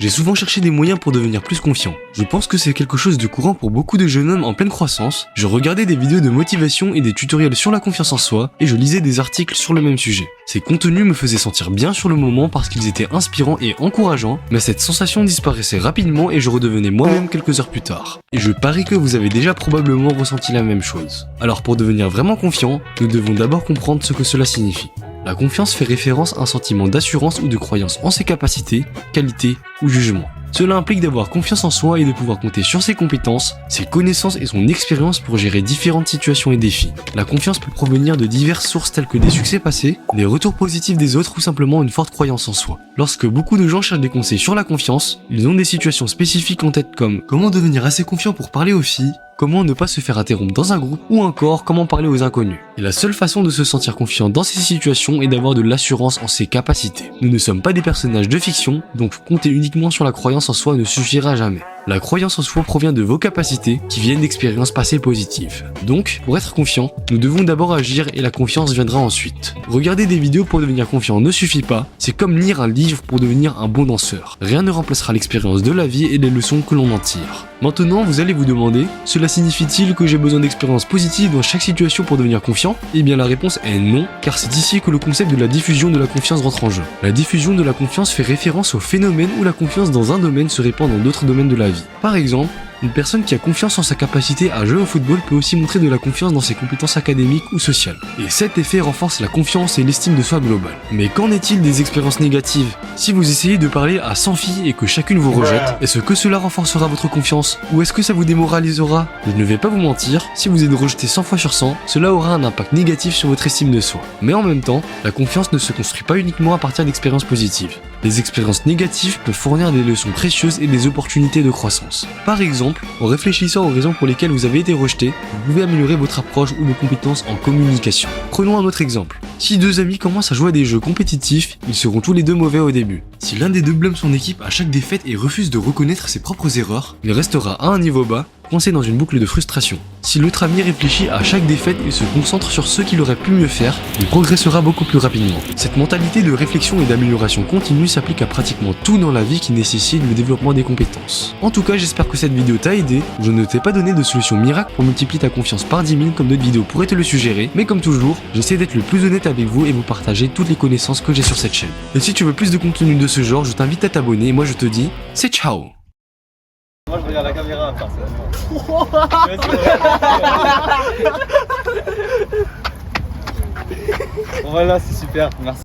J'ai souvent cherché des moyens pour devenir plus confiant. Je pense que c'est quelque chose de courant pour beaucoup de jeunes hommes en pleine croissance. Je regardais des vidéos de motivation et des tutoriels sur la confiance en soi, et je lisais des articles sur le même sujet. Ces contenus me faisaient sentir bien sur le moment parce qu'ils étaient inspirants et encourageants, mais cette sensation disparaissait rapidement et je redevenais moi-même quelques heures plus tard. Et je parie que vous avez déjà probablement ressenti la même chose. Alors pour devenir vraiment confiant, nous devons d'abord comprendre ce que cela signifie. La confiance fait référence à un sentiment d'assurance ou de croyance en ses capacités, qualités ou jugements. Cela implique d'avoir confiance en soi et de pouvoir compter sur ses compétences, ses connaissances et son expérience pour gérer différentes situations et défis. La confiance peut provenir de diverses sources telles que des succès passés, des retours positifs des autres ou simplement une forte croyance en soi. Lorsque beaucoup de gens cherchent des conseils sur la confiance, ils ont des situations spécifiques en tête comme comment devenir assez confiant pour parler aux filles, comment ne pas se faire interrompre dans un groupe, ou encore comment parler aux inconnus. Et la seule façon de se sentir confiant dans ces situations est d'avoir de l'assurance en ses capacités. Nous ne sommes pas des personnages de fiction, donc compter uniquement sur la croyance en soi ne suffira jamais. La croyance en soi provient de vos capacités qui viennent d'expériences passées positives. Donc, pour être confiant, nous devons d'abord agir et la confiance viendra ensuite. Regarder des vidéos pour devenir confiant ne suffit pas, c'est comme lire un livre pour devenir un bon danseur. Rien ne remplacera l'expérience de la vie et les leçons que l'on en tire. Maintenant, vous allez vous demander, cela signifie-t-il que j'ai besoin d'expériences positives dans chaque situation pour devenir confiant? Eh bien la réponse est non, car c'est ici que le concept de la diffusion de la confiance rentre en jeu. La diffusion de la confiance fait référence au phénomène où la confiance dans un domaine se répand dans d'autres domaines de la vie. Par exemple, une personne qui a confiance en sa capacité à jouer au football peut aussi montrer de la confiance dans ses compétences académiques ou sociales. Et cet effet renforce la confiance et l'estime de soi globale. Mais qu'en est-il des expériences négatives? Si vous essayez de parler à 100 filles et que chacune vous rejette, est-ce que cela renforcera votre confiance? Ou est-ce que ça vous démoralisera? Je ne vais pas vous mentir, si vous êtes rejeté 100 fois sur 100, cela aura un impact négatif sur votre estime de soi. Mais en même temps, la confiance ne se construit pas uniquement à partir d'expériences positives. Les expériences négatives peuvent fournir des leçons précieuses et des opportunités de croissance. Par exemple, en réfléchissant aux raisons pour lesquelles vous avez été rejeté, vous pouvez améliorer votre approche ou vos compétences en communication. Prenons un autre exemple. Si deux amis commencent à jouer à des jeux compétitifs, ils seront tous les deux mauvais au début. Si l'un des deux blâme son équipe à chaque défaite et refuse de reconnaître ses propres erreurs, il restera à un niveau bas, coincé dans une boucle de frustration. Si l'autre ami réfléchit à chaque défaite et se concentre sur ce qu'il aurait pu mieux faire, il progressera beaucoup plus rapidement. Cette mentalité de réflexion et d'amélioration continue s'applique à pratiquement tout dans la vie qui nécessite le développement des compétences. En tout cas, j'espère que cette vidéo t'a aidé. Je ne t'ai pas donné de solution miracle pour multiplier ta confiance par 10 000 comme d'autres vidéos pourraient te le suggérer, mais comme toujours, j'essaie d'être le plus honnête avec vous et vous partager toutes les connaissances que j'ai sur cette chaîne. Et si tu veux plus de contenu de ce genre, je t'invite à t'abonner et moi je te dis, c'est ciao! Moi je regarde la caméra personnellement. Bon voilà, c'est super, merci.